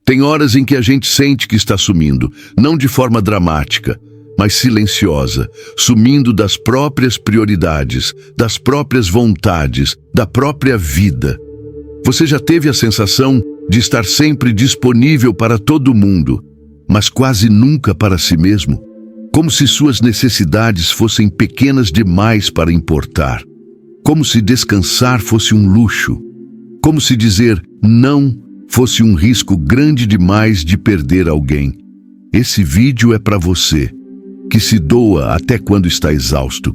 Tem horas em que a gente sente que está sumindo, não de forma dramática, mas silenciosa, sumindo das próprias prioridades, das próprias vontades, da própria vida. Você já teve a sensação de estar sempre disponível para todo mundo, mas quase nunca para si mesmo? Como se suas necessidades fossem pequenas demais para importar. Como se descansar fosse um luxo. Como se dizer não fosse um risco grande demais de perder alguém. Esse vídeo é para você, que se doa até quando está exausto,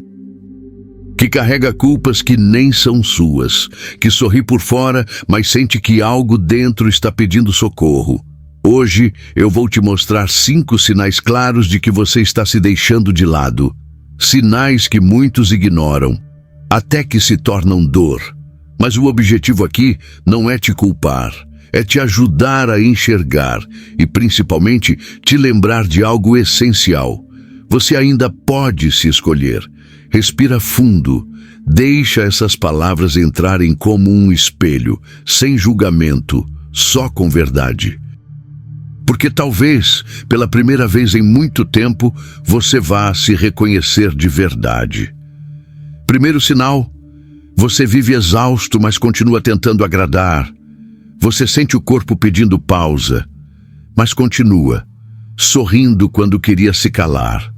que carrega culpas que nem são suas, que sorri por fora, mas sente que algo dentro está pedindo socorro. Hoje eu vou te mostrar 5 sinais claros de que você está se deixando de lado. Sinais que muitos ignoram, até que se tornam dor. Mas o objetivo aqui não é te culpar, é te ajudar a enxergar e, principalmente, te lembrar de algo essencial. Você ainda pode se escolher. Respira fundo. Deixa essas palavras entrarem como um espelho, sem julgamento, só com verdade. Porque talvez, pela primeira vez em muito tempo, você vá se reconhecer de verdade. Primeiro sinal: você vive exausto, mas continua tentando agradar. Você sente o corpo pedindo pausa, mas continua, sorrindo quando queria se calar,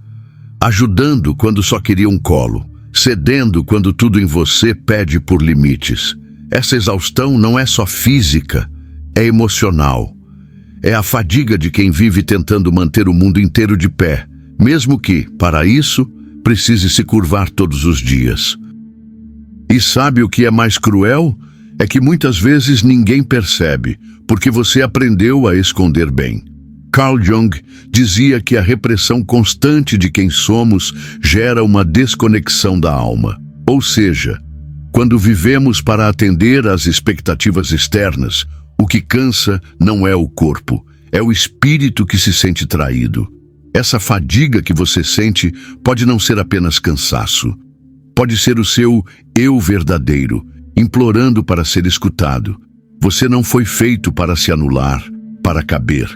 ajudando quando só queria um colo, cedendo quando tudo em você pede por limites. Essa exaustão não é só física, é emocional. É a fadiga de quem vive tentando manter o mundo inteiro de pé, mesmo que, para isso, precise se curvar todos os dias. E sabe o que é mais cruel? É que muitas vezes ninguém percebe, porque você aprendeu a esconder bem. Carl Jung dizia que a repressão constante de quem somos gera uma desconexão da alma. Ou seja, quando vivemos para atender às expectativas externas, o que cansa não é o corpo, é o espírito que se sente traído. Essa fadiga que você sente pode não ser apenas cansaço. Pode ser o seu eu verdadeiro, implorando para ser escutado. Você não foi feito para se anular, para caber.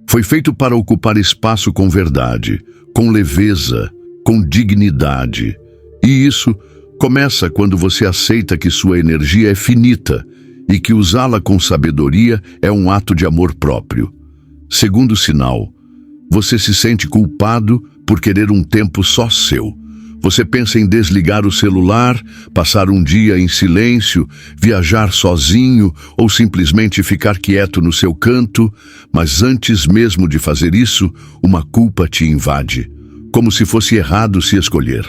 Foi feito para ocupar espaço com verdade, com leveza, com dignidade. E isso começa quando você aceita que sua energia é finita e que usá-la com sabedoria é um ato de amor próprio. Segundo sinal: você se sente culpado por querer um tempo só seu. Você pensa em desligar o celular, passar um dia em silêncio, viajar sozinho ou simplesmente ficar quieto no seu canto, mas antes mesmo de fazer isso, uma culpa te invade, como se fosse errado se escolher.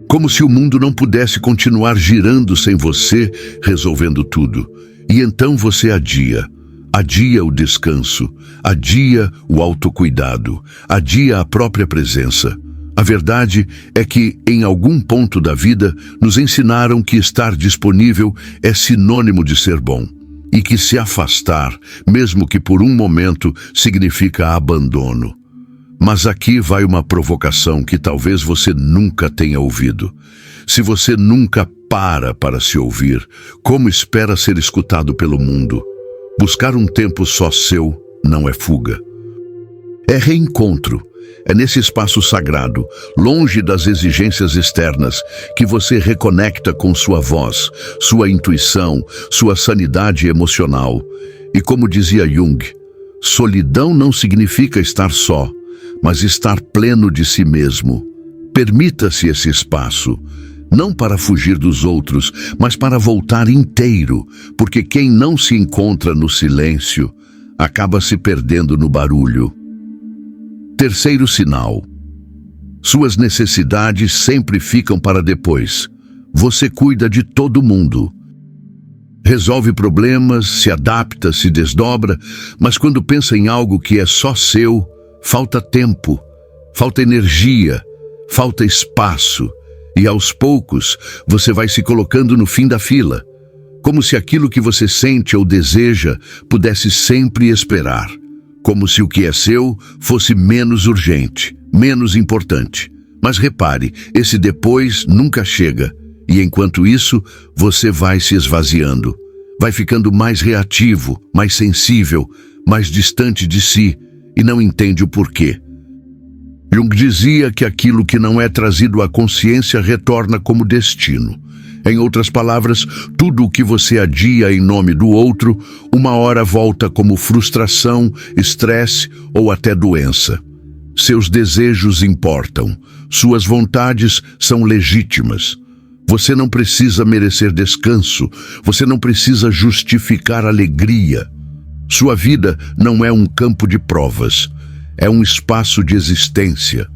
Como se o mundo não pudesse continuar girando sem você, resolvendo tudo. E então você adia. Adia o descanso, adia o autocuidado, adia a própria presença. A verdade é que, em algum ponto da vida, nos ensinaram que estar disponível é sinônimo de ser bom, e que se afastar, mesmo que por um momento, significa abandono. Mas aqui vai uma provocação que talvez você nunca tenha ouvido. Se você nunca para se ouvir, como espera ser escutado pelo mundo? Buscar um tempo só seu não é fuga. É reencontro. É nesse espaço sagrado, longe das exigências externas, que você reconecta com sua voz, sua intuição, sua sanidade emocional. E como dizia Jung, solidão não significa estar só, mas estar pleno de si mesmo. Permita-se esse espaço, não para fugir dos outros, mas para voltar inteiro, porque quem não se encontra no silêncio, acaba se perdendo no barulho. Terceiro sinal: suas necessidades sempre ficam para depois. Você cuida de todo mundo. Resolve problemas, se adapta, se desdobra, mas quando pensa em algo que é só seu, falta tempo, falta energia, falta espaço. E aos poucos, você vai se colocando no fim da fila, como se aquilo que você sente ou deseja pudesse sempre esperar. Como se o que é seu fosse menos urgente, menos importante. Mas repare, esse depois nunca chega, e enquanto isso, você vai se esvaziando. vai ficando mais reativo, mais sensível, mais distante de si e não entende o porquê. Jung dizia que aquilo que não é trazido à consciência retorna como destino. Em outras palavras, tudo o que você adia em nome do outro, uma hora volta como frustração, estresse ou até doença. Seus desejos importam, suas vontades são legítimas. Você não precisa merecer descanso, você não precisa justificar alegria. Sua vida não é um campo de provas, é um espaço de existência.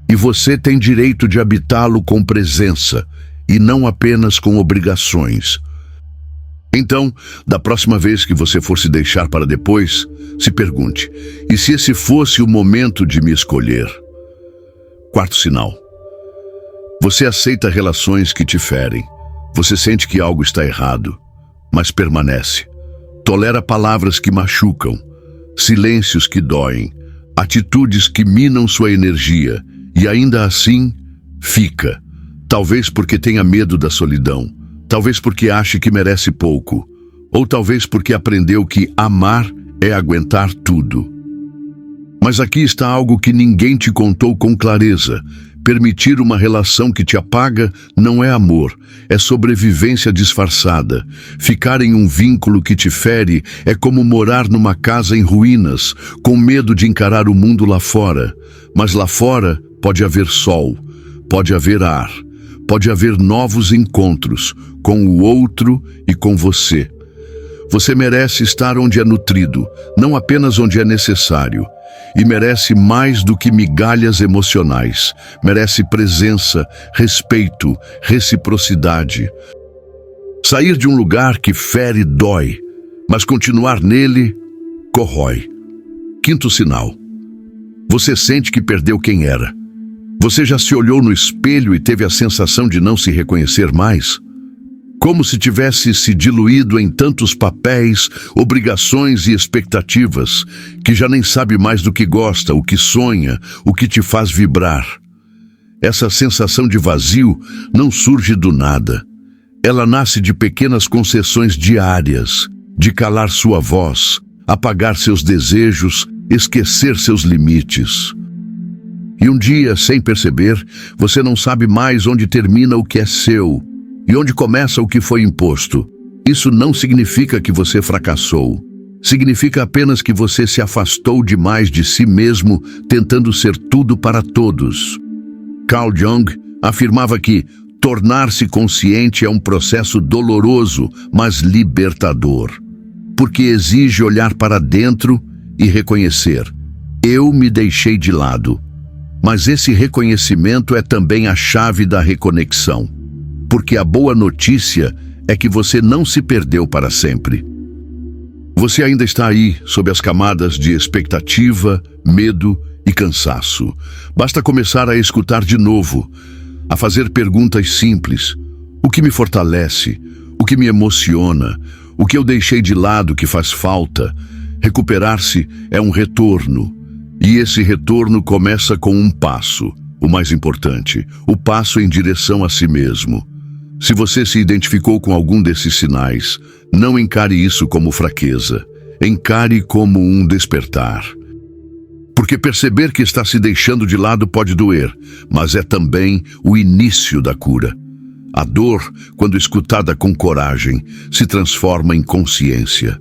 E você tem direito de habitá-lo com presença, e não apenas com obrigações. Então, da próxima vez que você for se deixar para depois, se pergunte: e se esse fosse o momento de me escolher? Quarto sinal. Você aceita relações que te ferem. Você sente que algo está errado, mas permanece. Tolera palavras que machucam, silêncios que doem, atitudes que minam sua energia, e ainda assim, fica. Talvez porque tenha medo da solidão, talvez porque ache que merece pouco, ou talvez porque aprendeu que amar é aguentar tudo. Mas aqui está algo que ninguém te contou com clareza. Permitir uma relação que te apaga não é amor, é sobrevivência disfarçada. Ficar em um vínculo que te fere é como morar numa casa em ruínas, com medo de encarar o mundo lá fora. Mas lá fora pode haver sol, pode haver ar, pode haver novos encontros com o outro e com você. Você merece estar onde é nutrido, não apenas onde é necessário. E merece mais do que migalhas emocionais. Merece presença, respeito, reciprocidade. Sair de um lugar que fere dói, mas continuar nele corrói. Quinto sinal. Você sente que perdeu quem era. Você já se olhou no espelho e teve a sensação de não se reconhecer mais? Como se tivesse se diluído em tantos papéis, obrigações e expectativas, que já nem sabe mais do que gosta, o que sonha, o que te faz vibrar. Essa sensação de vazio não surge do nada. Ela nasce de pequenas concessões diárias, de calar sua voz, apagar seus desejos, esquecer seus limites. E um dia, sem perceber, você não sabe mais onde termina o que é seu e onde começa o que foi imposto. Isso não significa que você fracassou. Significa apenas que você se afastou demais de si mesmo, tentando ser tudo para todos. Carl Jung afirmava que tornar-se consciente é um processo doloroso, mas libertador, porque exige olhar para dentro e reconhecer: eu me deixei de lado. Mas esse reconhecimento é também a chave da reconexão. Porque a boa notícia é que você não se perdeu para sempre. Você ainda está aí, sob as camadas de expectativa, medo e cansaço. Basta começar a escutar de novo, a fazer perguntas simples. O que me fortalece? O que me emociona? O que eu deixei de lado que faz falta? Recuperar-se é um retorno. E esse retorno começa com um passo, o mais importante, o passo em direção a si mesmo. Se você se identificou com algum desses sinais, não encare isso como fraqueza. Encare como um despertar. Porque perceber que está se deixando de lado pode doer, mas é também o início da cura. A dor, quando escutada com coragem, se transforma em consciência.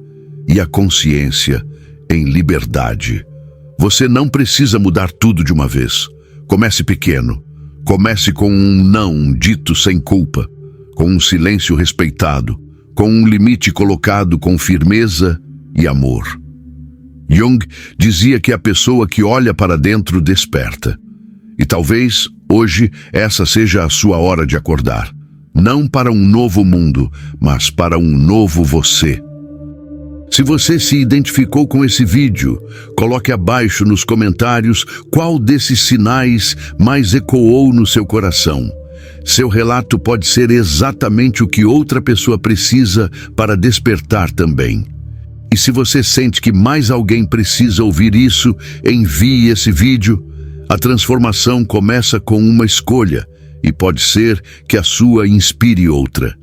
E a consciência em liberdade. Você não precisa mudar tudo de uma vez. Comece pequeno. Comece com um não dito sem culpa, com um silêncio respeitado, com um limite colocado com firmeza e amor. Jung dizia que a pessoa que olha para dentro desperta. E talvez, hoje, essa seja a sua hora de acordar. Não para um novo mundo, mas para um novo você. Se você se identificou com esse vídeo, coloque abaixo nos comentários qual desses sinais mais ecoou no seu coração. Seu relato pode ser exatamente o que outra pessoa precisa para despertar também. E se você sente que mais alguém precisa ouvir isso, envie esse vídeo. A transformação começa com uma escolha, e pode ser que a sua inspire outra.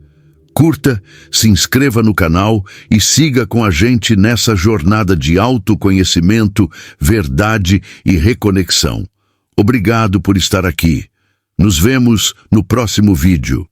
Curta, se inscreva no canal e siga com a gente nessa jornada de autoconhecimento, verdade e reconexão. Obrigado por estar aqui. Nos vemos no próximo vídeo.